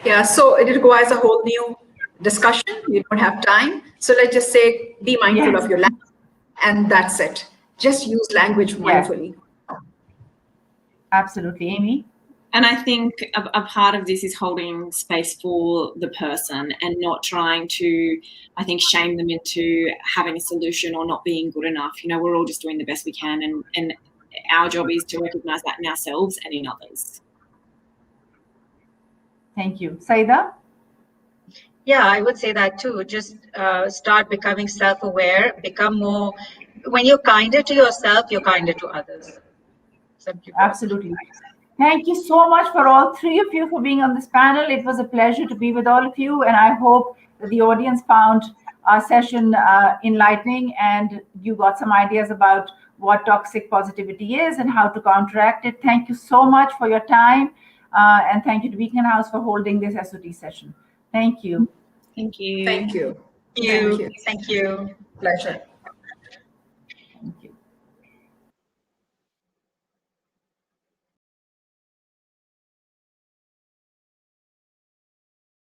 Yeah, so it requires a whole new discussion. We don't have time. So let's just say, be mindful of your language, and that's it. Just use language mindfully. Absolutely. Amy? And I think a part of this is holding space for the person and not trying to, I think, shame them into having a solution or not being good enough. You know, we're all just doing the best we can, and our job is to recognize that in ourselves and in others. Thank you. Sayeda? Yeah, I would say that too. Just start becoming self-aware, become more, when you're kinder to yourself, you're kinder to others. Absolutely. Thank you so much for all three of you for being on this panel. It was a pleasure to be with all of you, and I hope that the audience found our session enlightening and you got some ideas about what toxic positivity is and how to counteract it. Thank you so much for your time, and thank you to Beacon House for holding this SOT session. Thank you. Thank you. Thank you. Thank you. Thank you. Pleasure.